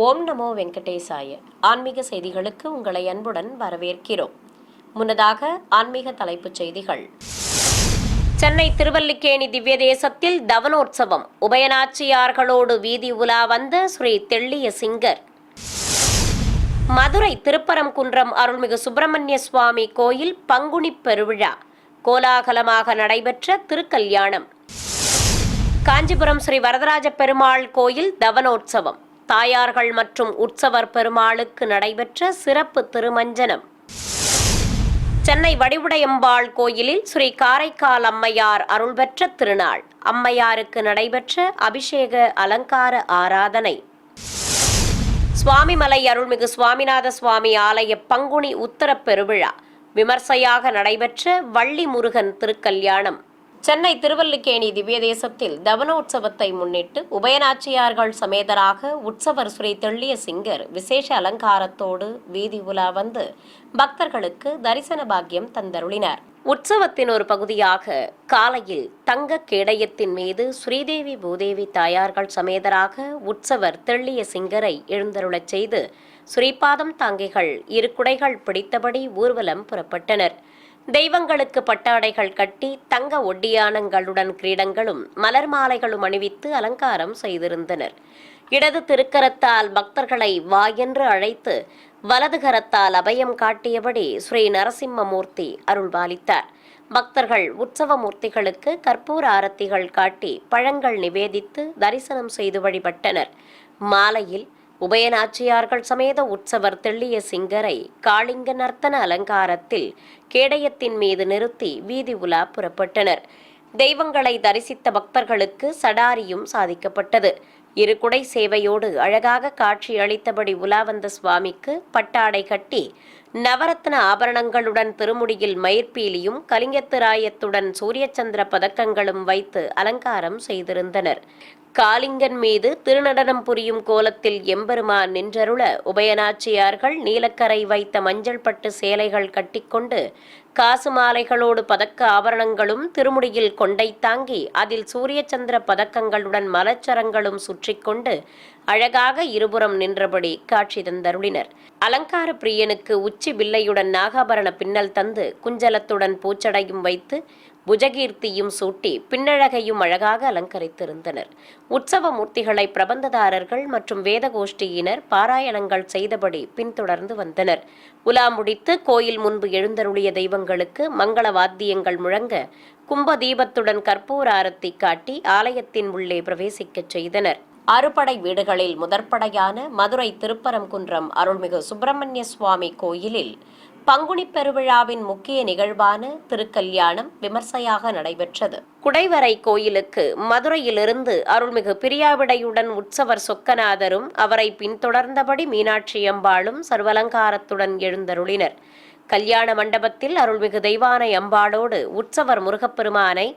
ஓம் நமோ வெங்கடேசாய. ஆன்மீக செய்திகளுக்கு உங்களை அன்புடன் வரவேற்கிறோம். முன்னதாக ஆன்மீக தலைப்புச் செய்திகள். சென்னை திருவல்லிக்கேணி திவ்ய தேசத்தில் தவனோற்சவம். உபயநாச்சியார்களோடு வீதி உலா வந்த ஸ்ரீ தெள்ளிய சிங்கர். மதுரை திருப்பரங்குன்றம் அருள்மிகு சுப்பிரமணிய சுவாமி கோயில் பங்குனி பெருவிழா கோலாகலமாக நடைபெற்ற திருக்கல்யாணம். காஞ்சிபுரம் ஸ்ரீ வரதராஜ பெருமாள் கோயில் தவனோற்சவம். தாயார்கள் மற்றும் உற்சவர் பெருமாளுக்கு நடைபெற்ற சிறப்பு திருமஞ்சனம். சென்னை வடிவுடையம்பாள் கோயிலில் ஸ்ரீ காரைக்கால் அம்மையார் அருள்பெற்ற திருநாள். அம்மையாருக்கு நடைபெற்ற அபிஷேக அலங்கார ஆராதனை. சுவாமிமலை அருள்மிகு சுவாமிநாத சுவாமி ஆலய பங்குனி உத்தர பெருவிழா விமர்சையாக நடைபெற்ற வள்ளி முருகன் திருக்கல்யாணம். சென்னை திருவல்லிக்கேணி திவ்ய தேசத்தில் தவனோற்சவத்தை முன்னிட்டு உபயநாச்சியார்கள் சமேதராக உற்சவர் ஸ்ரீ தெள்ளிய சிங்கர் விசேஷ அலங்காரத்தோடு வீதி உலா வந்து பக்தர்களுக்கு தரிசன பாக்கியம் தந்தருளினார். உற்சவத்தின் ஒரு பகுதியாக காலையில் தங்க கேடயத்தின் மீது ஸ்ரீதேவி பூதேவி தாயார்கள் சமேதராக உற்சவர் தெள்ளிய சிங்கரை எழுந்தருளச் செய்து ஸ்ரீபாதம் தாங்கிகள் இரு குடைகள் பிடித்தபடி ஊர்வலம் புறப்பட்டனர். தெய்வங்களுக்கு பட்டாடைகள் கட்டி தங்க ஒட்டியானங்களுடன் கிரீடங்களும் மலர் மாலைகளும் அணிவித்து அலங்காரம் செய்திருந்தனர். இடது திருக்கரத்தால் பக்தர்களை வா என்று அழைத்து வலது கரத்தால் அபயம் காட்டியபடி ஸ்ரீ நரசிம்மமூர்த்தி அருள்பாலித்தார். பக்தர்கள் உற்சவ மூர்த்திகளுக்கு கற்பூர ஆரத்திகள் காட்டி பழங்கள் நிவேதித்து தரிசனம் செய்து வழிபட்டனர். மாலையில் உபயநாச்சியார்கள் சமேத உற்சவர் தெள்ளிய சிங்கரை காளிங்க நர்த்தன அலங்காரத்தில் கேடயத்தின் மீது நிறுத்தி வீதி உலா புறப்பட்டனர். தெய்வங்களை தரிசித்த பக்தர்களுக்கு சடாரியும் சாதிக்கப்பட்டது. இரு குடை சேவையோடு அழகாக காட்சி அளித்தபடி உலா வந்த சுவாமிக்கு பட்டாடை கட்டி நவரத்ன ஆபரணங்களுடன் திருமுடியில் மயிர்பீலியும் கலிங்கத்திராயத்துடன் சூரியச்சந்திர பதக்கங்களும் வைத்து அலங்காரம் செய்திருந்தனர். காளிங்கன் மீது திருநடனம் புரியும் கோலத்தில் எம்பெருமான் நின்றருள உபயநாச்சியார்கள் நீலக்கரை வைத்த மஞ்சள் பட்டு சேலைகள் கட்டிக்கொண்டு காசு மாலைகளோடு பதக்க ஆபரணங்களும் திருமுடியில் கொண்டை தாங்கி அதில் சூரியச்சந்திர பதக்கங்களுடன் மலச்சரங்களும் சுற்றி கொண்டு அழகாக இருபுறம் நின்றபடி காட்சி தந்தருளினர். அலங்கார பிரியனுக்கு உச்சி பிள்ளையுடன் நாகாபரண பின்னல் தந்து குஞ்சலத்துடன் பூச்சடையும் வைத்து புஜகீர்த்தியும் சூட்டி பின்னழகையும் அழகாக அலங்கரித்திருந்தனர். உற்சவ மூர்த்திகளை பிரபந்ததாரர்கள் மற்றும் வேதகோஷ்டியினர் பாராயணங்கள் செய்தபடி பின்தொடர்ந்து வந்தனர். உலா முடித்து கோயில் முன்பு எழுந்தருளிய தெய்வங்களுக்கு மங்கள வாத்தியங்கள் முழங்க கும்ப தீபத்துடன் கற்பூர ஆரத்தி காட்டி ஆலயத்தின் உள்ளே பிரவேசிக்கச் செய்தனர். அறுபடை வீடுகளில் முதற்படையான மதுரை திருப்பரங்குன்றம் அருள்மிகு சுப்பிரமணிய சுவாமி கோயிலில் பங்குனி பெருவிழாவின் முக்கிய நிகழ்வான திருக்கல்யாணம் விமர்சையாக நடைபெற்றது. குடைவரை கோயிலுக்கு மதுரையிலிருந்து அருள்மிகு பிரியாவிடையுடன் உற்சவர் சொக்கநாதரும் அவரை பின்தொடர்ந்தபடி மீனாட்சி அம்பாளும் சர்வலங்காரத்துடன் எழுந்தருளினர். கல்யாண மண்டபத்தில் அருள்மிகு தெய்வானை அம்பாளோடு உற்சவர் முருகப்பெருமானை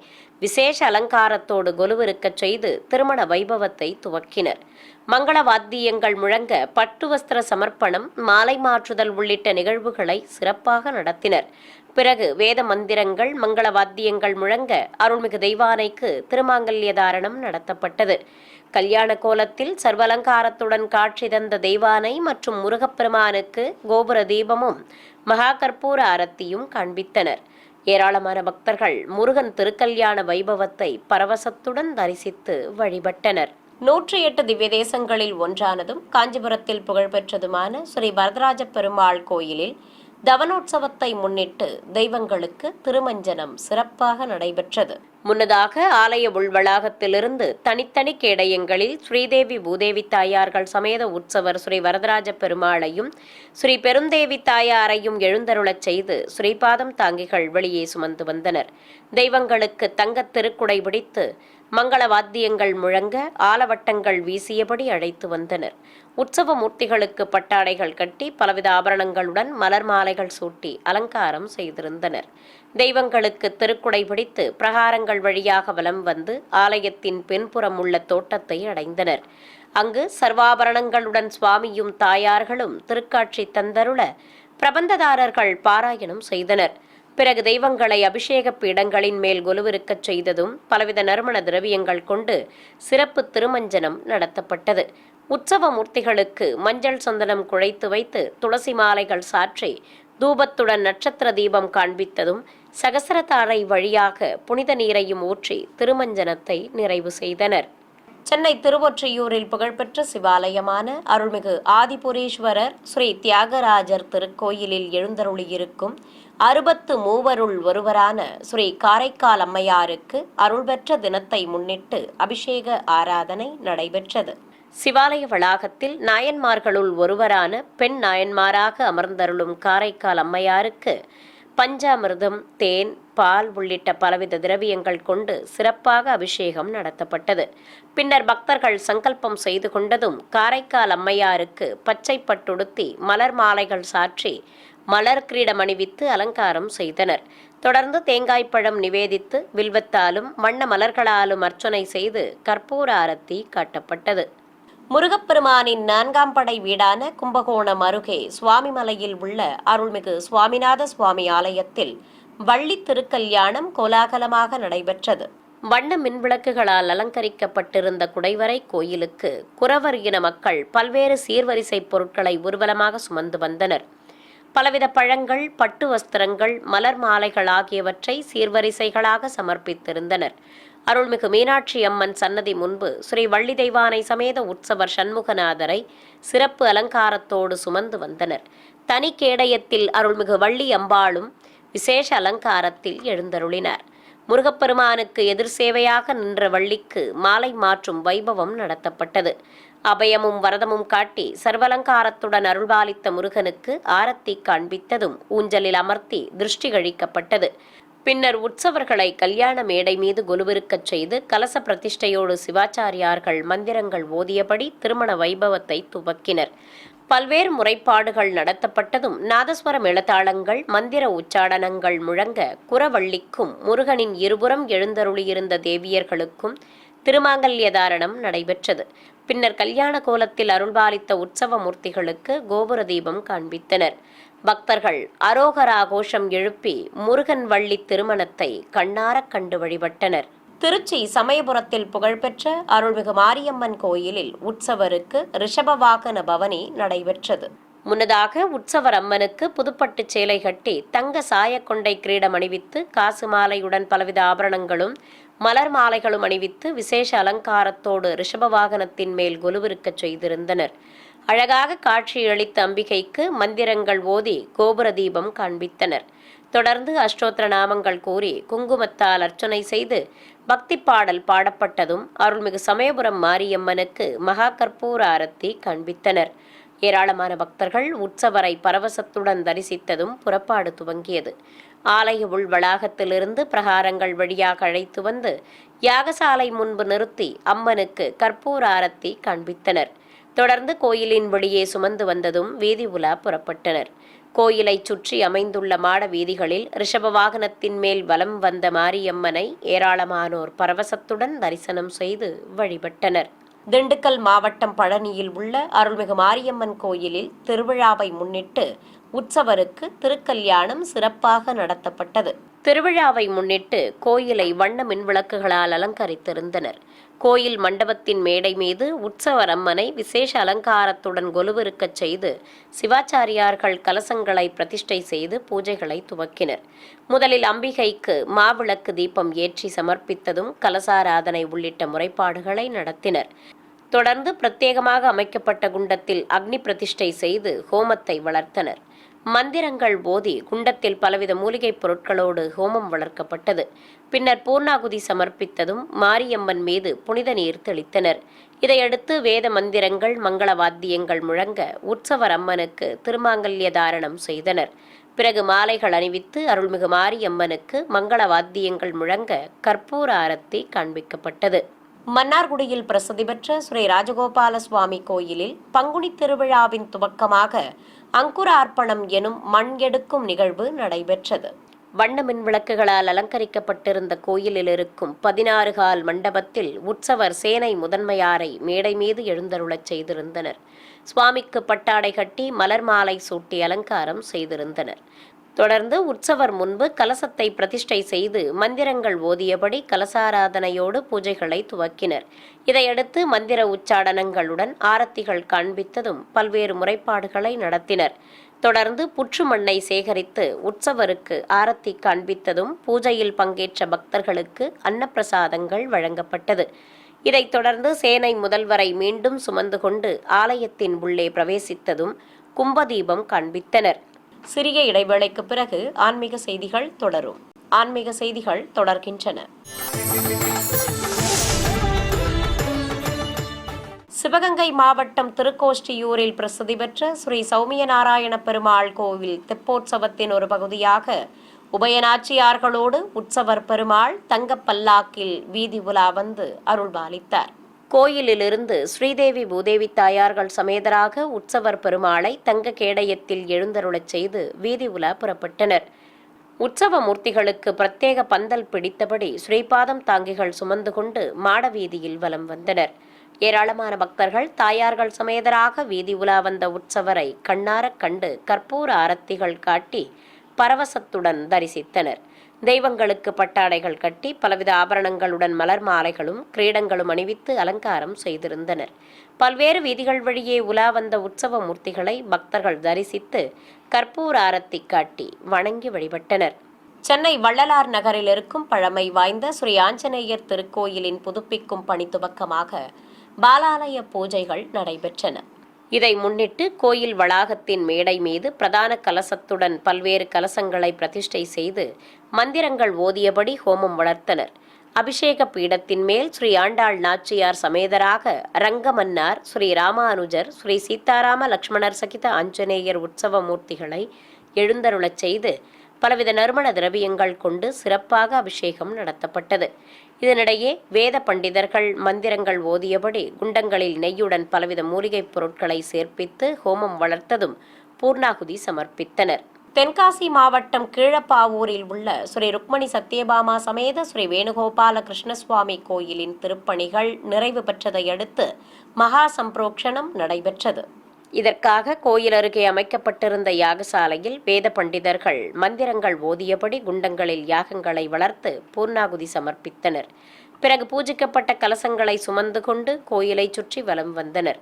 விசேஷ அலங்காரத்தோடு கொலுவிருக்கச் செய்து திருமண வைபவத்தை துவக்கினர். மங்கள வாத்தியங்கள் முழங்க பட்டு வஸ்திர சமர்ப்பணம், மாலை மாற்றுதல் உள்ளிட்ட நிகழ்வுகளை சிறப்பாக நடத்தினர். பிறகு வேத மந்திரங்கள், மங்கள வாத்தியங்கள் முழங்க அருள்மிகு தெய்வானைக்கு திருமாங்கல்ய தாரணம் நடத்தப்பட்டது. கல்யாண கோலத்தில் சர்வலங்காரத்துடன் காட்சி தந்த தெய்வானை மற்றும் முருகப்பெருமானுக்கு கோபுர தீபமும் மகா கற்பூர ஆரத்தியும் காண்பித்தனர். ஏராளமான பக்தர்கள் முருகன் திருக்கல்யாண வைபவத்தை பரவசத்துடன் தரிசித்து வழிபட்டனர். 108 திவ்ய தேசங்களில் ஒன்றானதும் காஞ்சிபுரத்தில் புகழ்பெற்றதுமான ஸ்ரீ வரதராஜ பெருமாள் கோயிலில் தவனோற்சவத்தை முன்னிட்டு தெய்வங்களுக்கு திருமஞ்சனம் சிறப்பாக நடைபெற்றது. முன்னதாக ஆலய உள்வளாகத்திலிருந்து தனித்தனி கேடயங்களில் ஸ்ரீதேவி பூதேவி தாயார்கள் சமேத உற்சவர் ஸ்ரீ வரதராஜ பெருமாளையும் ஸ்ரீ பெருந்தேவி தாயாரையும் எழுந்தருளச் செய்து ஸ்ரீபாதம் தாங்கிகள் வெளியே சுமந்து வந்தனர். தெய்வங்களுக்கு தங்கத் திருக்குடை பிடித்து மங்கள வாத்தியங்கள் முழங்க ஆலவட்டங்கள் வீசியபடி அழைத்து வந்தனர். உற்சவ மூர்த்திகளுக்கு பட்டாடைகள் கட்டி பலவித ஆபரணங்களுடன் மலர் மாலைகள் சூட்டி அலங்காரம் செய்திருந்தனர். தெய்வங்களுக்கு திருக்குடை பிடித்து பிரகாரங்கள் வழியாக வலம் வந்து ஆலயத்தின் பின்புறம் உள்ள தோட்டத்தை அடைந்தனர். அங்கு சர்வாபரணங்களுடன் சுவாமியும் தாயார்களும் திருக்காட்சி தந்தருள பிரபந்ததாரர்கள் பாராயணம் செய்தனர். பிறகு தெய்வங்களை அபிஷேக பீடங்களின் மேல் கொலுவிருக்கச் செய்ததும் பலவித நறுமண திரவியங்கள் கொண்டு சிறப்பு திருமஞ்சனம் நடத்தப்பட்டது. உற்சவ மூர்த்திகளுக்கு மஞ்சள் சந்தனம் குழைத்து வைத்து துளசி மாலைகள் சாற்றி தூபத்துடன் நட்சத்திர தீபம் காண்பித்ததும் சகசரதாரை வழியாக புனித நீரையும் ஊற்றி திருமஞ்சனத்தை நிறைவு செய்தனர். சென்னை திருவொற்றியூரில் புகழ்பெற்ற சிவாலயமான அருள்மிகு ஆதிபுரீஸ்வரர் ஸ்ரீ தியாகராஜர் திருக்கோயிலில் எழுந்தருளியிருக்கும் 63 ஒருவரான ஸ்ரீ காரைக்கால் அம்மையாருக்கு அருள்பெற்ற தினத்தை முன்னிட்டு அபிஷேக ஆராதனை நடைபெற்றது. சிவாலய வளாகத்தில் நாயன்மார்களுள் ஒருவரான பெண் நாயன்மாராக அமர்ந்தருளும் காரைக்கால் அம்மையாருக்கு பஞ்சாமிர்தம், தேன், பால் உள்ளிட்ட பலவித திரவியங்கள் கொண்டு சிறப்பாக அபிஷேகம் நடத்தப்பட்டது. பின்னர் பக்தர்கள் சங்கல்பம் செய்து கொண்டதும் காரைக்கால் அம்மையாருக்கு பச்சை பட்டுடுத்தி மலர் மாலைகள் சாற்றி மலர் கிரீடம் அணிவித்து அலங்காரம் செய்தனர். தொடர்ந்து தேங்காய்ப்பழம் நிவேதித்து வில்வத்தாலும் வண்ண மலர்களாலும் அர்ச்சனை செய்து கற்பூர ஆரத்தி காட்டப்பட்டது. முருகப்பெருமானின் 4ஆம் படை வீடான கும்பகோணம் அருகே சுவாமிமலையில் உள்ள அருள்மிகு சுவாமிநாத சுவாமி ஆலயத்தில் வள்ளி திருக்கல்யாணம் கோலாகலமாக நடைபெற்றது. வண்ண மின்விளக்குகளால் அலங்கரிக்கப்பட்டிருந்த குடைவரை கோயிலுக்கு குறவர் இன மக்கள் பல்வேறு சீர்வரிசை பொருட்களை ஊர்வலமாக சுமந்து வந்தனர். பலவித பழங்கள், பட்டு வஸ்திரங்கள், மலர் மாலைகள் ஆகியவற்றை சீர்வரிசைகளாக சமர்ப்பித்திருந்தனர். அருள்மிகு மீனாட்சி அம்மன் சன்னதி முன்பு ஸ்ரீ வள்ளி தெய்வானை சமேத உற்சவர் சண்முகநாதரை சிறப்பு அலங்காரத்தோடு சுமந்து வந்தனர். தனி கேடயத்தில் அருள்மிகு வள்ளி அம்பாளும் விசேஷ அலங்காரத்தில் எழுந்தருளினார். முருகப்பெருமானுக்கு எதிர் சேவையாக நின்ற வள்ளிக்கு மாலை மாற்றும் வைபவம் நடத்தப்பட்டது. அபயமும் வரதமும் காட்டி சர்வலங்காரத்துடன் அருள்பாலித்த முருகனுக்கு ஆரத்தி காண்பித்ததும் ஊஞ்சலில் அமர்த்தி திருஷ்டி கழிக்கப்பட்டது. பின்னர் உற்சவர்களை கல்யாண மேடை மீது கொலுவிருக்கச் செய்து கலச பிரதிஷ்டையோடு சிவாச்சாரியார்கள் மந்திரங்கள் ஓதியபடி திருமண வைபவத்தை துவக்கினர். பல்வேறு முறைப்பாடுகள் நடத்தப்பட்டதும் நாதஸ்வர மேளதாளங்கள், மந்திர உச்சாடனங்கள் முழங்க குரவள்ளிக்கும் முருகனின் இருபுறம் எழுந்தருளியிருந்த தேவியர்களுக்கும் திருமாங்கல்ய தாரணம் நடைபெற்றது. பின்னர் கல்யாண கோலத்தில் அருள்பாலித்த உற்சவ மூர்த்திகளுக்கு கோபுர தீபம் காண்பித்தனர். பக்தர்கள் அரோகரா கோஷம் எழுப்பி முருகன் வள்ளி திருமணத்தை கண்ணாரக் கண்டு வழிபட்டனர். திருச்சி சமயபுரத்தில் புகழ்பெற்ற அருள்மிகு மாரியம்மன் கோயிலில் உற்சவருக்கு ரிஷப வாகன பவனி நடைபெற்றது. முன்னதாக உற்சவர் அம்மனுக்கு புதுப்பட்டு சேலை கட்டி தங்க சாயக்கொண்டை கிரீடம் அணிவித்து காசு மாலையுடன் பலவித ஆபரணங்களும் மலர் மாலைகளும் அணிவித்து விசேஷ அலங்காரத்தோடு ரிஷப வாகனத்தின் மேல் கொலுவிருக்கச் செய்திருந்தனர். அழகாக காட்சியளித்த அம்பிகைக்கு மந்திரங்கள் ஓதி கோபுர தீபம் காண்பித்தனர். தொடர்ந்து அஷ்டோத்திர நாமங்கள் கூறி குங்குமத்தால் அர்ச்சனை செய்து பக்தி பாடல் பாடப்பட்டதும் அருள்மிகு சமயபுரம் மாரியம்மனுக்கு மகா கற்பூர ஆரத்தி காண்பித்தனர். ஏராளமான பக்தர்கள் உற்சவரை பரவசத்துடன் தரிசித்ததும் புறப்பாடு துவங்கியது. ஆலய உள் வளாகத்திலிருந்து பிரகாரங்கள் வழியாக அழைத்து வந்து யாகசாலை முன்பு நிறுத்தி அம்மனுக்கு கற்பூர ஆரத்தி காண்பித்தனர். தொடர்ந்து கோயிலின் வெளியே சுமந்து வந்ததும் வீதி உலா புறப்பட்டனர். கோயிலை சுற்றி அமைந்துள்ள மாட வீதிகளில் ரிஷப வாகனத்தின் மேல் வலம் வந்த மாரியம்மனை ஏராளமானோர் பரவசத்துடன் தரிசனம் செய்து வழிபட்டனர். திண்டுக்கல் மாவட்டம் பழனியில் உள்ள அருள்மிகு மாரியம்மன் கோயிலில் திருவிழாவை முன்னிட்டு உற்சவருக்கு திருக்கல்யாணம் சிறப்பாக நடத்தப்பட்டது. திருவிழாவை முன்னிட்டு கோயிலை வண்ண மின்விளக்குகளால் அலங்கரித்திருந்தனர். கோயில் மண்டபத்தின் மேடை மீது உற்சவர் அம்மனை விசேஷ அலங்காரத்துடன் கொலுவிருக்கச் செய்து சிவாச்சாரியார்கள் கலசங்களை பிரதிஷ்டை செய்து பூஜைகளை துவக்கினர். முதலில் அம்பிகைக்கு மாவிளக்கு தீபம் ஏற்றி சமர்ப்பித்ததும் கலசாராதனை உள்ளிட்ட முறைப்பாடுகளை நடத்தினர். தொடர்ந்து பிரத்யேகமாக அமைக்கப்பட்ட குண்டத்தில் அக்னி பிரதிஷ்டை செய்து ஹோமத்தை வளர்த்தனர். மந்திரங்கள் போதி குண்டத்தில் பலவித மூலிகைப் பொருட்களோடு ஹோமம் வளர்க்கப்பட்டது. பின்னர் பூர்ணாகுதி சமர்ப்பித்ததும் மாரியம்மன் மீது புனித நீர் தெளித்தனர். இதையடுத்து வேத மந்திரங்கள், மங்கள வாத்தியங்கள் முழங்க உற்சவர் அம்மனுக்கு திருமாங்கல்ய தாரணம் செய்தனர். பிறகு மாலைகள் அணிவித்து அருள்மிகு மாரியம்மனுக்கு மங்கள வாத்தியங்கள் முழங்க கற்பூர ஆரத்தி காண்பிக்கப்பட்டது. மன்னார்குடியில் பிரசித்தி பெற்ற ஸ்ரீ ராஜகோபால சுவாமி கோயிலில் பங்குனி திருவிழாவின் துவக்கமாக அங்குரார்ப்பணம் எனும் மண் எடுக்கும் நிகழ்வு நடைபெற்றது. வண்ண மின் விளக்குகளால் அலங்கரிக்கப்பட்டிருந்த கோயிலில் இருக்கும் 16 கால் மண்டபத்தில் உற்சவர் சேனை முதன்மையாரை மேடை மீது எழுந்தருளச் செய்திருந்தனர். சுவாமிக்கு பட்டாடை கட்டி மலர் மாலை சூட்டி அலங்காரம் செய்திருந்தனர். தொடர்ந்து உற்சவர் முன்பு கலசத்தை பிரதிஷ்டை செய்து மந்திரங்கள் ஓதியபடி கலசாராதனையோடு பூஜைகளை துவக்கினர். இதையடுத்து மந்திர உச்சாடனங்களுடன் ஆரத்திகள் காண்பித்ததும் பல்வேறு முறைப்பாடுகளை நடத்தினர். தொடர்ந்து புற்று மண்ணை சேகரித்து உற்சவருக்கு ஆரத்தி காண்பித்ததும் பூஜையில் பங்கேற்ற பக்தர்களுக்கு அன்னப்பிரசாதங்கள் வழங்கப்பட்டது. இதைத் தொடர்ந்து சேனை முதல்வரை மீண்டும் சுமந்து கொண்டு ஆலயத்தின் உள்ளே பிரவேசித்ததும் கும்பதீபம் காண்பித்தனர். சிறிய இடைவேளைக்கு பிறகு ஆன்மீக செய்திகள் தொடரும். ஆன்மீக செய்திகள் தொடர்கின்றன. சிவகங்கை மாவட்டம் திருக்கோஷ்டியூரில் பிரசித்தி பெற்ற ஸ்ரீ சௌமியநாராயண பெருமாள் கோவில் தெப்போற்சவத்தின் ஒரு பகுதியாக உபயநாச்சியார்களோடு உற்சவர் பெருமாள் தங்கப்பல்லாக்கில் வீதி உலா வந்து அருள்பாலித்தார். கோயிலிலிருந்து ஸ்ரீதேவி பூதேவி தாயார்கள் சமேதராக உற்சவர் பெருமாளை தங்க கேடயத்தில் எழுந்தருளச் செய்து வீதி உலா புறப்பட்டனர். உற்சவ மூர்த்திகளுக்கு பிரத்யேக பந்தல் பிடித்தபடி ஸ்ரீபாதம் தாங்கிகள் சுமந்து கொண்டு மாடவீதியில் வலம் வந்தனர். ஏராளமான பக்தர்கள் தாயார்கள் சமேதராக வீதி உலா வந்த உற்சவரை கண்ணாரக் கண்டு கற்பூர ஆரத்திகள் காட்டி பரவசத்துடன் தரிசித்தனர். தெய்வங்களுக்கு பட்டாடைகள் கட்டி பலவித ஆபரணங்களுடன் மலர் மாலைகளும் கிரீடங்களும் அணிவித்து அலங்காரம் செய்திருந்தனர். பல்வேறு வீதிகள் வழியே உலா வந்த உற்சவ மூர்த்திகளை பக்தர்கள் தரிசித்து கற்பூர ஆரத்தி காட்டி வணங்கி வழிபட்டனர். சென்னை வள்ளலார் நகரில் இருக்கும் பழமை வாய்ந்த ஸ்ரீ ஆஞ்சநேயர் திருக்கோயிலின் புதுப்பிக்கும் பணி துவக்கமாக பாலாலய பூஜைகள் நடைபெற்றன. இதை முன்னிட்டு கோயில் வளாகத்தின் மேடை மீது பிரதான கலசத்துடன் பல்வேறு கலசங்களை பிரதிஷ்டை செய்து மந்திரங்கள் ஓதியபடி ஹோமம் வளர்த்தனர். அபிஷேக பீடத்தின் மேல் ஸ்ரீ ஆண்டாள் நாச்சியார் சமேதராக ரங்கமன்னார், ஸ்ரீ ராமானுஜர், ஸ்ரீ சீதாராம லக்ஷ்மணர் சகித ஆஞ்சநேயர் உற்சவ மூர்த்திகளை எழுந்தருளச் செய்து பலவித நறுமண திரவியங்கள் கொண்டு சிறப்பாக அபிஷேகம் நடத்தப்பட்டது. இதனிடையே வேத பண்டிதர்கள் மந்திரங்கள் ஓதியபடி குண்டங்களில் நெய்யுடன் பலவித மூலிகைப் பொருட்களை சேர்ப்பித்து ஹோமம் வளர்த்ததும் பூர்ணாகுதி சமர்ப்பித்தனர். தென்காசி மாவட்டம் கீழப்பாவூரில் உள்ள ஸ்ரீ ருக்மணி சத்யபாமா சமேத ஸ்ரீ வேணுகோபால கிருஷ்ணசுவாமி கோயிலின் திருப்பணிகள் நிறைவு பெற்றதை அடுத்து மகா சம்பிரோக்ஷணம் நடைபெற்றது. இதற்காக கோயில் அருகே அமைக்கப்பட்டிருந்த யாகசாலையில் வேத பண்டிதர்கள் மந்திரங்கள் ஓதியபடி குண்டங்களில் யாகங்களை வளர்த்து பூர்ணாகுதி சமர்ப்பித்தனர். பிறகு பூஜிக்கப்பட்ட கலசங்களை சுமந்து கொண்டு கோயிலை சுற்றி வலம் வந்தனர்.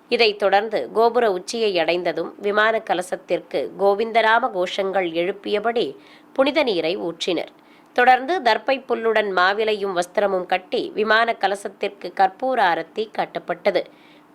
இதைத் தொடர்ந்து கோபுர உச்சியை அடைந்ததும் விமான கலசத்திற்கு கோவிந்தராம கோஷங்கள் எழுப்பியபடி புனித நீரை ஊற்றினர். தொடர்ந்து தர்ப்பை புல்லுடன் மாவிலையும் வஸ்திரமும் கட்டி விமான கலசத்திற்கு கற்பூர ஆரத்தி காட்டப்பட்டது.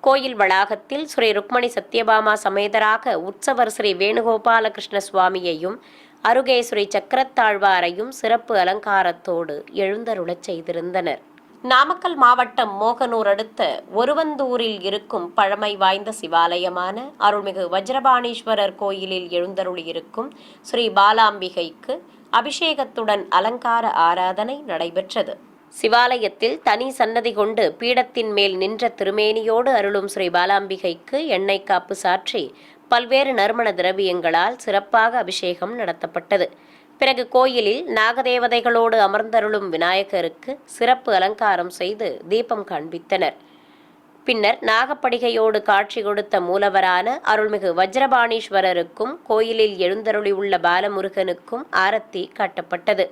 கோயில் வளாகத்தில் ஸ்ரீ ருக்மணி சத்யபாமா சமேதராக உற்சவர் ஸ்ரீ வேணுகோபால கிருஷ்ண சுவாமியையும் அருகே ஸ்ரீ சக்கரத்தாழ்வாரையும் சிறப்பு அலங்காரத்தோடு எழுந்தருளச் செய்திருந்தனர். நாமக்கல் மாவட்டம் மோகனூர் அடுத்த ஒருவந்தூரில் இருக்கும் பழமை வாய்ந்த சிவாலயமான அருள்மிகு வஜ்ரபாணீஸ்வரர் கோயிலில் எழுந்தருளியிருக்கும் ஸ்ரீ பாலாம்பிகைக்கு அபிஷேகத்துடன் அலங்கார ஆராதனை நடைபெற்றது. சிவாலயத்தில் தனி சன்னதி கொண்டு பீடத்தின் மேல் நின்ற திருமேனியோடு அருளும் ஸ்ரீ பாலாம்பிகைக்கு எண்ணெய் காப்பு சாற்றி பல்வேறு நறுமண திரவியங்களால் சிறப்பாக அபிஷேகம் நடத்தப்பட்டது. பிறகு கோயிலில் நாகதேவதைகளோடு அமர்ந்தருளும் விநாயகருக்கு சிறப்பு அலங்காரம் செய்து தீபம் காண்பித்தனர். பின்னர் நாகப்படிகையோடு காட்சி கொடுத்த மூலவரான அருள்மிகு வஜ்ரபாணீஸ்வரருக்கும் கோயிலில் எழுந்தருளியுள்ள பாலமுருகனுக்கும் ஆரத்தி காட்டப்பட்டது.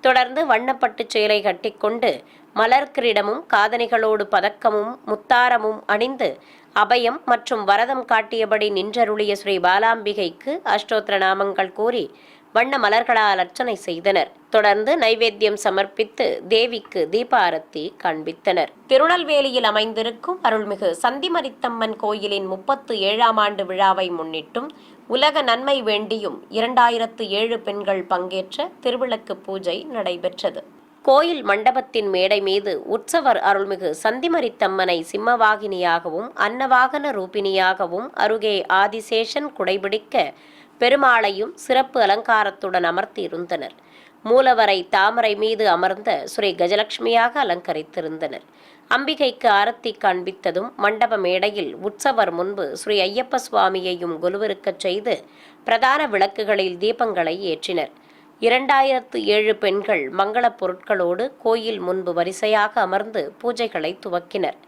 தொடர்ந்து வண்ணப்பட்டு சேலை கட்டிக்கொண்டு மலர் கிரீடமும் காதணிகளோடு பதக்கமும் முத்தாரமும் அணிந்து அபயம் மற்றும் வரதம் காட்டியபடி நின்றருளிய ஸ்ரீ பாலாம்பிகைக்கு அஷ்டோத்திர நாமங்கள் கூறி வண்ண மலர்களால் அர்ச்சனை செய்தனர். தொடர்ந்து நைவேத்தியம் சமர்ப்பித்து தேவிக்கு தீபாரத்தி காண்பித்தனர். திருநெல்வேலியில் அமைந்திருக்கும் அருள்மிகு சந்திமரித்தம்மன் கோயிலின் 37ஆம் ஆண்டு விழாவை முன்னிட்டும் உலக நன்மை வேண்டியும் 2007 பெண்கள் பங்கேற்ற திருவிளக்கு பூஜை நடைபெற்றது. கோயில் மண்டபத்தின் மேடை மீது உற்சவர் அருள்மிகு சந்திமரித்தம்மனை சிம்மவாகினியாகவும் அன்னவாகன ரூபிணியாகவும் அருகே ஆதிசேஷன் குடைபிடிக்க பெருமாளையும் சிறப்பு அலங்காரத்துடன் அமர்த்தியிருந்தனர். மூலவரை தாமரை மீது அமர்ந்த ஸ்ரீ கஜலட்சுமியாக அலங்கரித்திருந்தனர். அம்பிகைக்கு ஆரத்தி காண்பித்ததும் மண்டப மேடையில் உற்சவர் முன்பு ஸ்ரீ ஐயப்ப சுவாமியையும் கொலுவிருக்கச் செய்து பிரதான விளக்குகளில் தீபங்களை ஏற்றினர். 2007 பெண்கள் மங்களப் பொருட்களோடு கோயில் முன்பு வரிசையாக அமர்ந்து பூஜைகளை துவக்கினர்.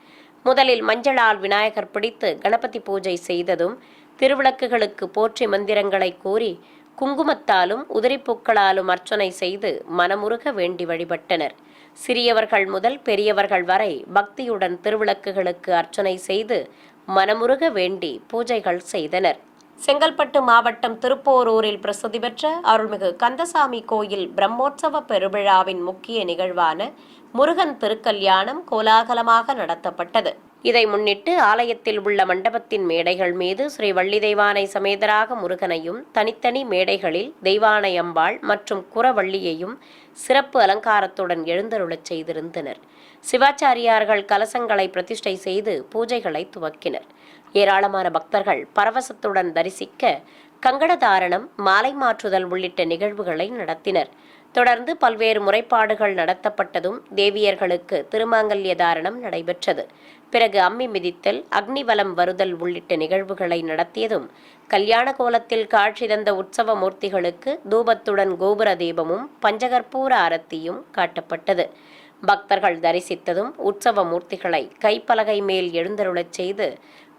முதலில் மஞ்சளால் விநாயகர் பிடித்து கணபதி பூஜை செய்ததும் திருவிளக்குகளுக்கு போற்றி மந்திரங்களை கூறி குங்குமத்தாலும் உதிரிப்பூக்களாலும் அர்ச்சனை செய்து மனமுருக வேண்டி வழிபட்டனர். சிறியவர்கள் முதல் பெரியவர்கள் வரை பக்தியுடன் திருவிளக்குகளுக்கு அர்ச்சனை செய்து மனமுருக வேண்டி பூஜைகள் செய்தனர். செங்கல்பட்டு மாவட்டம் திருப்போரூரில் பிரசித்தி பெற்ற அருள்மிகு கந்தசாமி கோயில் பிரம்மோற்சவ பெருவிழாவின் முக்கிய நிகழ்வான முருகன் திருக்கல்யாணம் கோலாகலமாக நடத்தப்பட்டது. இதை முன்னிட்டு ஆலயத்தில் உள்ள மண்டபத்தின் மேடைகள் மீது ஸ்ரீ வள்ளி தெய்வானை சமேதராக முருகனையும், தனித்தனி மேடைகளில் தெய்வானை அம்பாள் மற்றும் குறவள்ளியையும் சிறப்பு அலங்காரத்துடன் எழுந்தருளச் செய்திருந்தனர். சிவாச்சாரியார்கள் கலசங்களை பிரதிஷ்டை செய்து பூஜைகளை துவக்கினர். ஏராளமான பக்தர்கள் பரவசத்துடன் தரிசிக்க கங்கடதாரணம், மாலை மாற்றுதல் உள்ளிட்ட நிகழ்வுகளை நடத்தினர். தொடர்ந்து பல்வேறு முறைப்பாடுகள் நடத்தப்பட்டதும் தேவியர்களுக்கு திருமாங்கல்ய தாரணம் நடைபெற்றது. பிறகு அம்மி மிதித்தல், அக்னிவலம் வருதல் உள்ளிட்ட நிகழ்வுகளை நடத்தியதும் கல்யாண கோலத்தில் காட்சி தந்த உற்சவ மூர்த்திகளுக்கு தூபத்துடன் கோபுர தீபமும் பஞ்சகற்பூர ஆரத்தியும் காட்டப்பட்டது. பக்தர்கள் தரிசித்ததும் உற்சவ மூர்த்திகளை கைப்பலகை மேல் எழுந்தருளச் செய்து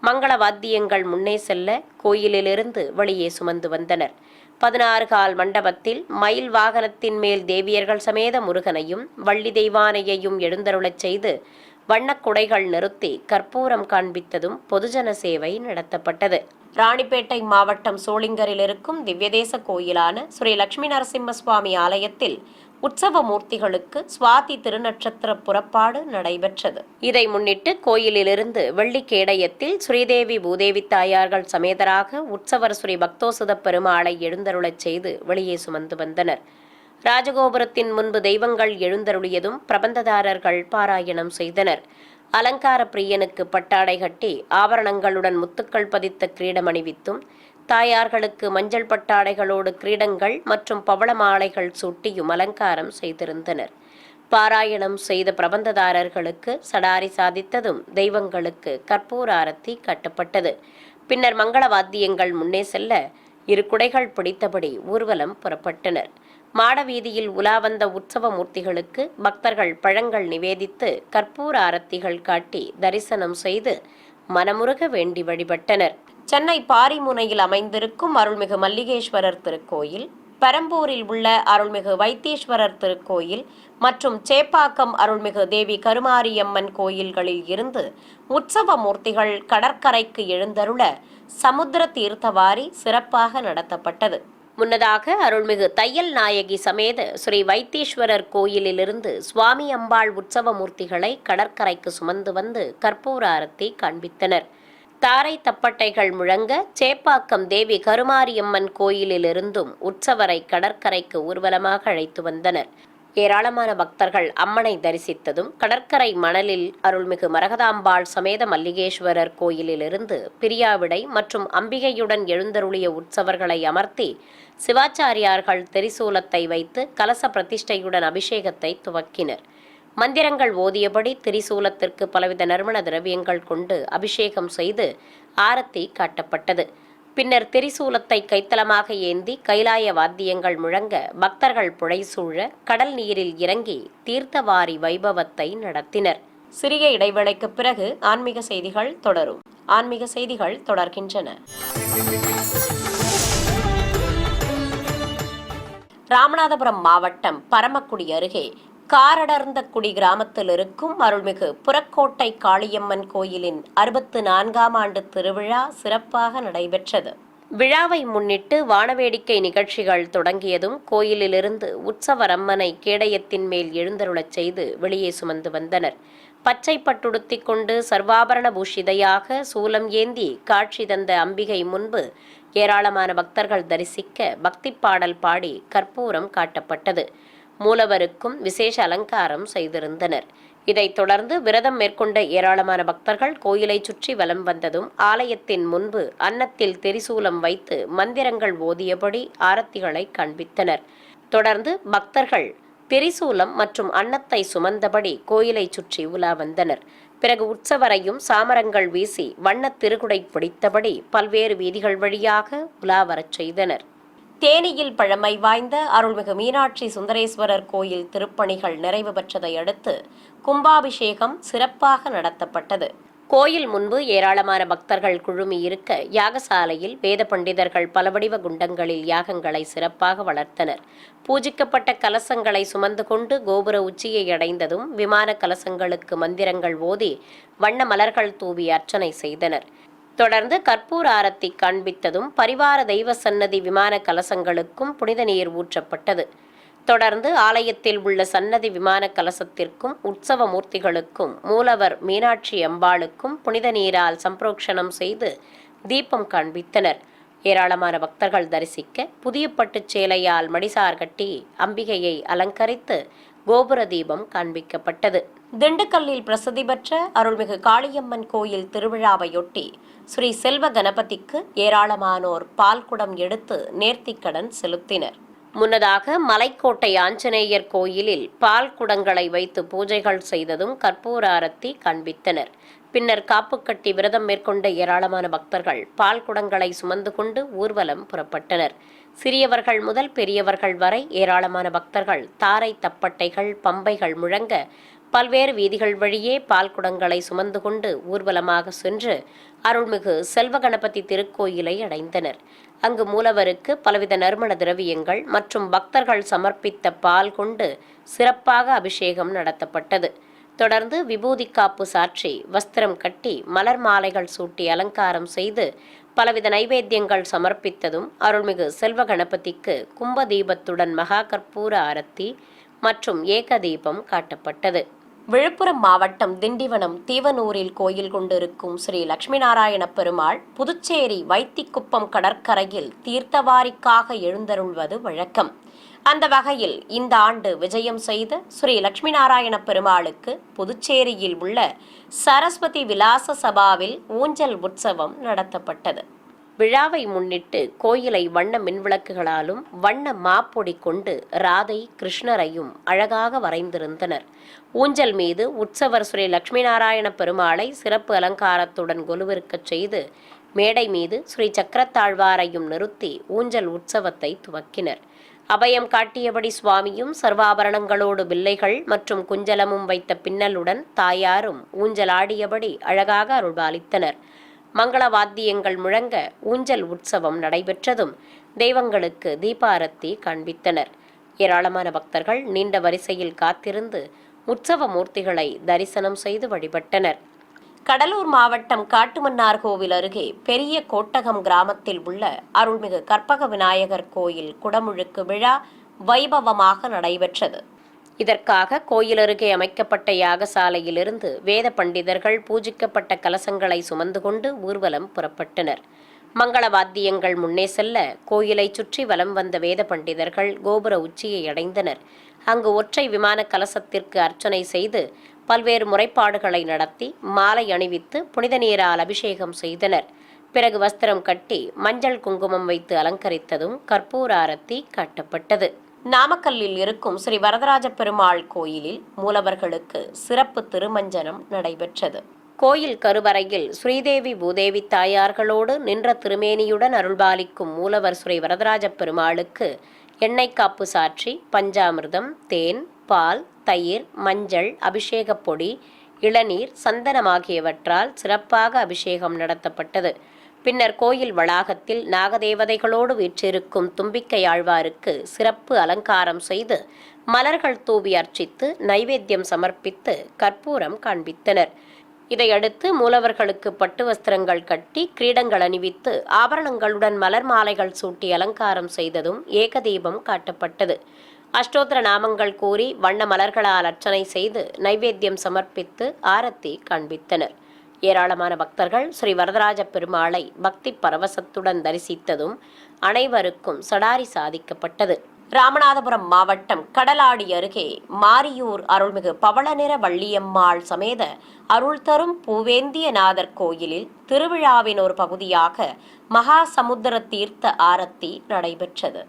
மங்கள வாத்தியங்கள் முன்னே செல்ல கோயிலிலிருந்து வெளியே சுமந்து வந்தனர். 16 கால் மண்டபத்தில் மயில் வாகனத்தின் மேல் தேவியர்கள் சமேத முருகனையும் வள்ளி தெய்வானையையும் எழுந்தருளச் செய்து வண்ணக்குடைகள் நிறுத்தி கற்பூரம் காண்பித்ததும் பொதுஜன சேவை நடத்தப்பட்டது. ராணிப்பேட்டை மாவட்டம் சோளிங்கரில் இருக்கும் திவ்யதேச கோயிலான ஸ்ரீ லட்சுமி நரசிம்ம சுவாமி ஆலயத்தில் உற்சவ மூர்த்திகளுக்கு சுவாதி திருநட்சத்திர புறப்பாடு நடைபெற்றது. இதை முன்னிட்டு கோயிலிலிருந்து வெள்ளி கேடயத்தில் ஸ்ரீதேவி பூதேவி தாயார்கள் சமேதராக உற்சவர் ஸ்ரீ பக்தோசுத பெருமாளை எழுந்தருளச் செய்து வெளியே சுமந்து வந்தனர். ராஜகோபுரத்தின் முன்பு தெய்வங்கள் எழுந்தருளியதும் பிரபந்ததாரர்கள் பாராயணம் செய்தனர். அலங்கார பிரியனுக்கு பட்டாடை கட்டி ஆபரணங்களுடன் முத்துக்கள் பதித்த கிரீடம் அணிவித்தும், தாயார்களுக்கு மஞ்சள் பட்டாடைகளோடு கிரீடங்கள் மற்றும் பவள மாலைகள் சூட்டியும் அலங்காரம் செய்திருந்தனர். பாராயணம் செய்த பிரபந்ததாரர்களுக்கு சடாரி சாதித்ததும் தெய்வங்களுக்கு கற்பூர ஆரத்தி காட்டப்பட்டது. பின்னர் மங்கள வாத்தியங்கள் முன்னே செல்ல 2 குடைகள் பிடித்தபடி ஊர்வலம் புறப்பட்டனர். மாடவீதியில் உலா வந்த உற்சவ மூர்த்திகளுக்கு பக்தர்கள் பழங்கள் நிவேதித்து கற்பூர ஆரத்திகள் காட்டி தரிசனம் செய்து மனமுருக வேண்டி வழிபட்டனர். சென்னை பாரிமுனையில் அமைந்திருக்கும் அருள்மிகு மல்லிகேஸ்வரர் திருக்கோயில், பெரம்பூரில் உள்ள அருள்மிகு வைத்தீஸ்வரர் திருக்கோயில் மற்றும் சேப்பாக்கம் அருள்மிகு தேவி கருமாரியம்மன் கோயில்களில் இருந்து உற்சவ மூர்த்திகள் கடற்கரைக்கு எழுந்தருள சமுத்திர தீர்த்தவாரி சிறப்பாக நடத்தப்பட்டது. முன்னதாக அருள்மிகு தையல் நாயகி சமேத ஸ்ரீ வைத்தீஸ்வரர் கோயிலிலிருந்து சுவாமி அம்பாள் உற்சவ மூர்த்திகளை கடற்கரைக்கு சுமந்து வந்து கற்பூர ஆரத்தி காண்பித்தனர். தாரை தப்பட்டைகள் முழங்க சேப்பாக்கம் தேவி கருமாரியம்மன் கோயிலிலிருந்தும் உற்சவரை கடற்கரைக்கு ஊர்வலமாக அழைத்து வந்தனர். ஏராளமான பக்தர்கள் அம்மனை தரிசித்ததும் கடற்கரை மணலில் அருள்மிகு மரகதாம்பாள் சமேத மல்லிகேஸ்வரர் கோயிலிலிருந்து பிரியாவிடை மற்றும் அம்பிகையுடன் எழுந்தருளிய உற்சவர்களை அமர்த்தி சிவாச்சாரியார்கள் திரிசூலத்தை வைத்து கலச பிரதிஷ்டையுடன் அபிஷேகத்தை துவக்கினர். மந்திரங்கள் ஓதியபடி திரிசூலத்திற்கு பலவித நறுமண திரவியங்கள் கொண்டு அபிஷேகம் செய்து ஆரத்தி காட்டப்பட்டது. பின்னர் திரிசூலத்தை கைத்தலமாக ஏந்தி கைலாய வாத்தியங்கள் முழங்க பக்தர்கள் புடைசூழ கடல் நீரில் இறங்கி தீர்த்தவாரி வைபவத்தை நடத்தினர். சிறிய இடைவேளைக்கு பிறகு ஆன்மீக செய்திகள் தொடரும். ஆன்மீக செய்திகள் தொடர்கின்றன. ராமநாதபுரம் மாவட்டம் பரமக்குடி அருகே காரடர்ந்த குடி கிராமத்தில் இருக்கும் அருள்மிகு புறக்கோட்டை காளியம்மன் கோயிலின் 64ஆம் ஆண்டு திருவிழா சிறப்பாக நடைபெற்றது. விழாவை முன்னிட்டு வானவேடிக்கை நிகழ்ச்சிகள் தொடங்கியதும் கோயிலிலிருந்து உற்சவரம்மனை கேடயத்தின் மேல் எழுந்தருளச் செய்து வெளியே சுமந்து வந்தனர். பச்சை பட்டுடுத்திக் கொண்டு சர்வாபரண பூஷிதையாக சூலம் ஏந்தி காட்சி தந்த அம்பிகை முன்பு ஏராளமான பக்தர்கள் தரிசிக்க பக்தி பாடல் பாடி கற்பூரம் காட்டப்பட்டது. மூலவருக்கும் விசேஷ அலங்காரம் செய்திருந்தனர். இதைத் தொடர்ந்து விரதம் மேற்கொண்ட ஏராளமான பக்தர்கள் கோயிலை சுற்றி வலம் வந்ததும் ஆலயத்தின் முன்பு அன்னத்தில் திரிசூலம் வைத்து மந்திரங்கள் ஓதியபடி ஆரத்திகளை காண்பித்தனர். தொடர்ந்து பக்தர்கள் திரிசூலம் மற்றும் அன்னத்தை சுமந்தபடி கோயிலை சுற்றி உலா வந்தனர். பிறகு உற்சவரையும் சாமரங்கள் வீசி வண்ணத் திருகுடை பிடித்தபடி பல்வேறு வீதிகள் வழியாக உலா வரச் செய்தனர். தேனியில் பழமை வாய்ந்த அருள்மிகு மீனாட்சி சுந்தரேஸ்வரர் கோயில் திருப்பணிகள் நிறைவு பெற்றதை அடுத்து கும்பாபிஷேகம் சிறப்பாக நடத்தப்பட்டது. கோயில் முன்பு ஏராளமான பக்தர்கள் குழுமி இருக்க யாகசாலையில் வேத பண்டிதர்கள் பல வடிவ குண்டங்களில் யாகங்களை சிறப்பாக வளர்த்தனர். பூஜிக்கப்பட்ட கலசங்களை சுமந்து கொண்டு கோபுர உச்சியை அடைந்ததும் விமான கலசங்களுக்கு மந்திரங்கள் ஓதி வண்ண மலர்கள் தூவி அர்ச்சனை செய்தனர். தொடர்ந்து கற்பூர ஆரத்தி காண்பித்ததும் பரிவார தெய்வ சன்னதி விமான கலசங்களுக்கும் புனித நீர் ஊற்றப்பட்டது. தொடர்ந்து ஆலயத்தில் உள்ள சன்னதி விமான கலசத்திற்கும் உற்சவ மூர்த்திகளுக்கும் மூலவர் மீனாட்சி அம்பாளுக்கும் புனித நீரால் சம்பரோக்ஷணம் செய்து தீபம் காண்பித்தனர். ஏராளமான பக்தர்கள் தரிசிக்க புதிய பட்டுச் சேலையால் மடிசார் கட்டி அம்பிகையை அலங்கரித்து கோபுர தீபம் காண்பிக்கப்பட்டது. திண்டுக்கல்லில் பிரசித்தி பெற்ற அருள்மிகு காளியம்மன் கோயில் திருவிழாவையொட்டி ஸ்ரீ செல்வ கணபதிக்கு ஏராளமானோர் பால்குடம் எடுத்து நேர்த்திக்கடன் செலுத்தினர். முன்னதாக மலைக்கோட்டை ஆஞ்சநேயர் கோயிலில் பால் குடங்களை வைத்து பூஜைகள் செய்ததும் கற்பூர ஆரத்தி காண்பித்தனர். பின்னர் காப்பு கட்டி விரதம் மேற்கொண்ட ஏராளமான பக்தர்கள் பால் குடங்களை சுமந்து கொண்டு ஊர்வலம் புறப்பட்டனர். சிறியவர்கள் முதல் பெரியவர்கள் வரை ஏராளமான பக்தர்கள் தாரை தப்பட்டைகள் பம்பைகள் முழங்க பல்வேறு வீதிகள் வழியே பால் குடங்களை சுமந்து கொண்டு ஊர்வலமாக சென்று அருள்மிகு செல்வ கணபதி திருக்கோயிலை அடைந்தனர். அங்கு மூலவருக்கு பலவித நறுமண திரவியங்கள் மற்றும் பக்தர்கள் சமர்ப்பித்த பால் கொண்டு சிறப்பாக அபிஷேகம் நடத்தப்பட்டது. தொடர்ந்து விபூதி காப்பு சாற்றி வஸ்திரம் கட்டி மலர் மாலைகள் சூட்டி அலங்காரம் செய்து பலவித நைவேத்தியங்கள் சமர்ப்பித்ததும் அருள்மிகு செல்வ கணபதிக்கு கும்ப தீபத்துடன் மகா கற்பூர ஆரத்தி மற்றும் ஏக தீபம் காட்டப்பட்டது. விழுப்புரம் மாவட்டம் திண்டிவனம் தீவனூரில் கோயில் கொண்டிருக்கும் ஸ்ரீ லட்சுமி நாராயண பெருமாள் புதுச்சேரி வைத்திக்குப்பம் கடற்கரையில் தீர்த்தவாரிக்காக எழுந்தருள்வது வழக்கம். அந்த வகையில் இந்த ஆண்டு விஜயம் செய்த ஸ்ரீ லட்சுமி நாராயண பெருமாளுக்கு புதுச்சேரியில் உள்ள சரஸ்வதி விலாச சபாவில் ஊஞ்சல் உற்சவம் நடத்தப்பட்டது. விழாவை முன்னிட்டு கோயிலை வண்ண மின்விளக்குகளாலும் வண்ண மாப்பொடி கொண்டு ராதை கிருஷ்ணரையும் அழகாக வரைந்திருந்தனர். ஊஞ்சல் மீது உற்சவர் ஸ்ரீ லட்சுமி நாராயண பெருமாளை சிறப்பு அலங்காரத்துடன் கொலுவிருக்கச் செய்து மேடை மீது ஸ்ரீ சக்கரத்தாழ்வாரையும் நிறுத்தி ஊஞ்சல் உற்சவத்தை துவக்கினர். அபயம் காட்டியபடி சுவாமியும் சர்வாபரணங்களோடு பிள்ளைகள் மற்றும் குஞ்சலமும் வைத்த பின்னலுடன் தாயாரும் ஊஞ்சலாடியபடி அழகாக அருள்பாலித்தனர். மங்கள வாத்தியங்கள் முழங்க ஊஞ்சல் உற்சவம் நடைபெற்றதும் தெய்வங்களுக்கு தீபாரத்தி காண்பித்தனர். ஏராளமான பக்தர்கள் நீண்ட வரிசையில் காத்திருந்து உற்சவ மூர்த்திகளை தரிசனம் செய்து வழிபட்டனர். கடலூர் மாவட்டம் காட்டுமன்னார்கோவில் அருகே பெரிய கோட்டகம் கிராமத்தில் உள்ள அருள்மிகு கற்பக விநாயகர் கோயில் குடமுழுக்கு விழா வைபவமாக நடைபெற்றது. இதற்காக கோயில் அருகே அமைக்கப்பட்ட யாகசாலையிலிருந்து வேத பண்டிதர்கள் பூஜிக்கப்பட்ட கலசங்களை சுமந்து கொண்டு ஊர்வலம் புறப்பட்டனர். மங்கள வாத்தியங்கள் முன்னே செல்ல கோயிலை சுற்றி வலம் வந்த வேத பண்டிதர்கள் கோபுர உச்சியை அடைந்தனர். அங்கு ஒற்றை விமான கலசத்திற்கு அர்ச்சனை செய்து பல்வேறு முறைப்பாடுகளை நடத்தி மாலை அணிவித்து புனித நீரால் அபிஷேகம் செய்தனர். பிறகு வஸ்திரம் கட்டி மஞ்சள் குங்குமம் வைத்து அலங்கரித்ததும் கற்பூர ஆரத்தி காட்டப்பட்டது. நாமக்கல்லில் இருக்கும் ஸ்ரீ வரதராஜ பெருமாள் கோயிலில் மூலவர்களுக்கு சிறப்பு திருமஞ்சனம் நடைபெற்றது. கோயில் கருவறையில் ஸ்ரீதேவி பூதேவி தாயார்களோடு நின்ற திருமேனியுடன் அருள்பாலிக்கும் மூலவர் ஸ்ரீ வரதராஜ பெருமாளுக்கு எண்ணெய் காப்பு சாற்றி பஞ்சாமிர்தம், தேன், பால், தயிர், மஞ்சள், அபிஷேகப் பொடி, இளநீர், சந்தனம் ஆகியவற்றால் சிறப்பாக அபிஷேகம் நடத்தப்பட்டது. பின்னர் கோயில் வளாகத்தில் நாகதேவதைகளோடு வீற்றிருக்கும் தும்பிக்கை ஆழ்வாருக்கு சிறப்பு அலங்காரம் செய்து மலர்கள் தூவி அர்ச்சித்து நைவேத்தியம் சமர்ப்பித்து கற்பூரம் காண்பித்தனர். இதையடுத்து மூலவர்களுக்கு பட்டு வஸ்திரங்கள் கட்டி கிரீடங்கள் அணிவித்து ஆபரணங்களுடன் மலர் மாலைகள் சூட்டி அலங்காரம் செய்ததும் ஏகதீபம் காட்டப்பட்டது. அஷ்டோத்திர நாமங்கள் கூறி வண்ண மலர்களால் அர்ச்சனை செய்து நைவேத்தியம் சமர்ப்பித்து ஆரத்தி காண்பித்தனர். ஏராளமான பக்தர்கள் ஸ்ரீ வரதராஜ பெருமாளை பக்தி பரவசத்துடன் தரிசித்ததும் அனைவருக்கும் சடாரி சாதிக்கப்பட்டது. ராமநாதபுரம் மாவட்டம் கடலாடி அருகே மாரியூர் அருள்மிகு பவளநிற வள்ளியம்மாள் சமேத அருள் தரும் பூவேந்தியநாதர் கோயிலில் திருவிழாவின் ஒரு பகுதியாக மகா சமுத்திர தீர்த்த ஆரத்தி நடைபெற்றது.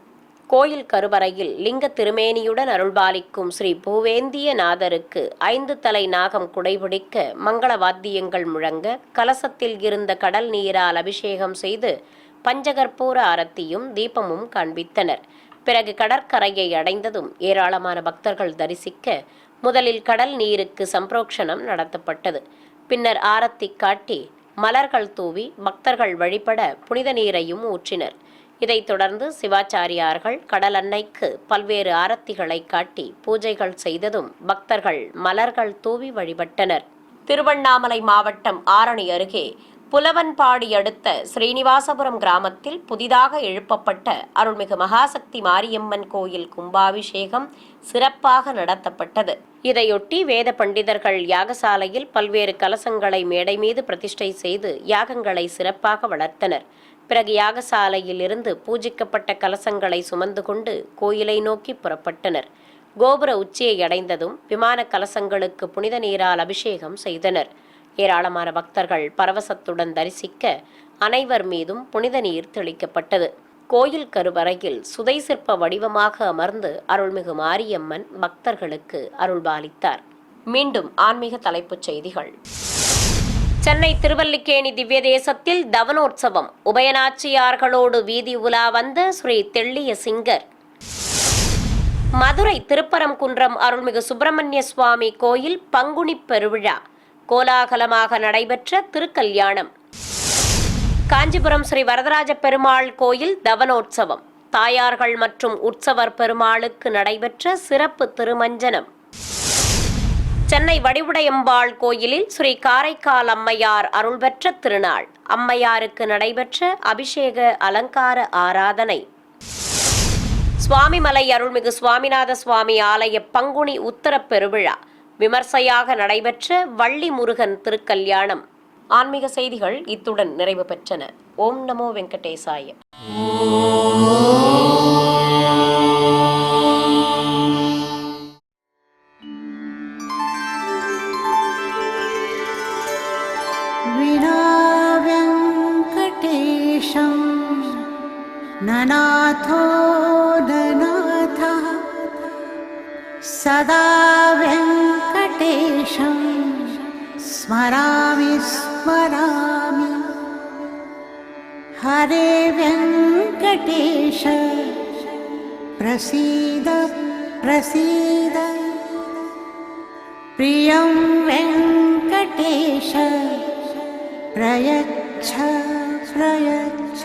கோயில் கருவறையில் லிங்க திருமேனியுடன் அருள்பாலிக்கும் ஸ்ரீ பூவேந்தியநாதருக்கு 5 தலை நாகம் குடைபிடிக்க மங்கள வாத்தியங்கள் முழங்க கலசத்தில் இருந்த கடல் நீரால் அபிஷேகம் செய்து பஞ்சகற்பூர ஆரத்தியும் தீபமும் காண்பித்தனர். பிறகு கடற்கரையை அடைந்ததும் ஏராளமான பக்தர்கள் தரிசிக்க முதலில் கடல் நீருக்கு சம்பரோக்ஷணம் நடத்தப்பட்டது. பின்னர் ஆரத்தி காட்டி மலர்கள் தூவி பக்தர்கள் வழிபட புனித நீரையும் ஊற்றினர். இதைத் தொடர்ந்து சிவாச்சாரியார்கள் கடல் அன்னைக்கு பல்வேறு ஆரத்திகளை காட்டி பூஜைகள் செய்ததும் பக்தர்கள் மலர்கள் தூவி வழிபட்டனர். திருவண்ணாமலை மாவட்டம் ஆரணி அருகே புலவன்பாடி அடுத்த ஸ்ரீனிவாசபுரம் கிராமத்தில் புதிதாக எழுப்பப்பட்ட அருள்மிகு மகாசக்தி மாரியம்மன் கோயில் கும்பாபிஷேகம் சிறப்பாக நடத்தப்பட்டது. இதையொட்டி வேத பண்டிதர்கள் யாகசாலையில் பல்வேறு கலசங்களை மேடை மீது பிரதிஷ்டை செய்து யாகங்களை சிறப்பாக வளர்த்தனர். பிறகு யாகசாலையில் இருந்து பூஜிக்கப்பட்ட கலசங்களை சுமந்து கொண்டு கோயிலை நோக்கி புறப்பட்டனர். கோபுர உச்சியை அடைந்ததும் விமான கலசங்களுக்கு புனித நீரால் அபிஷேகம் செய்தனர். ஏராளமான பக்தர்கள் பரவசத்துடன் தரிசிக்க அனைவர் மீதும் புனித நீர் தெளிக்கப்பட்டது. கோயில் கருவறையில் சுதை சிற்ப வடிவமாக அமர்ந்து அருள்மிகு மாரியம்மன் பக்தர்களுக்கு அருள்பாலித்தார். மீண்டும் ஆன்மீக தலைப்புச் செய்திகள். சென்னை திருவல்லிக்கேணி திவ்ய தேசத்தில் தவனோற்சவம். உபயநாச்சியார்களோடு வீதி உலா வந்த ஸ்ரீ தெள்ளிய சிங்கர். மதுரை திருப்பரங்குன்றம் அருள்மிகு சுப்பிரமணிய சுவாமி கோயில் பங்குனி பெருவிழா கோலாகலமாக நடைபெற்ற திருக்கல்யாணம். காஞ்சிபுரம் ஸ்ரீ வரதராஜ பெருமாள் கோயில் தவனோற்சவம். தாயார்கள் மற்றும் உற்சவர் பெருமாளுக்கு நடைபெற்ற சிறப்பு திருமஞ்சனம். சென்னை வடிவுடையம்பாள் கோயிலில் ஸ்ரீ காரைக்கால் அம்மையார் அருள் பெற்ற திருநாள். அம்மையாருக்கு நடைபெற்ற அபிஷேக அலங்கார ஆராதனை. சுவாமிமலை அருள்மிகு சுவாமிநாத சுவாமி ஆலய பங்குனி உத்தரப் பெருவிழா விமர்சையாக நடைபெற்ற வள்ளி முருகன் திருக்கல்யாணம். ஆன்மீக செய்திகள் இத்துடன் நிறைவு பெற்றன. ஓம் நமோ வெங்கடேசாய. விநாயகேஷம் நநாதோ நநாதா சதா வெங்கடேஷம் ஸ்மராமி ஸ்மராமி. ஹரே வெங்கடேஷ பிரசீத பிரசீத. பிரியம் வெங்கடேஷ பிரயச்ச பிரயச்ச.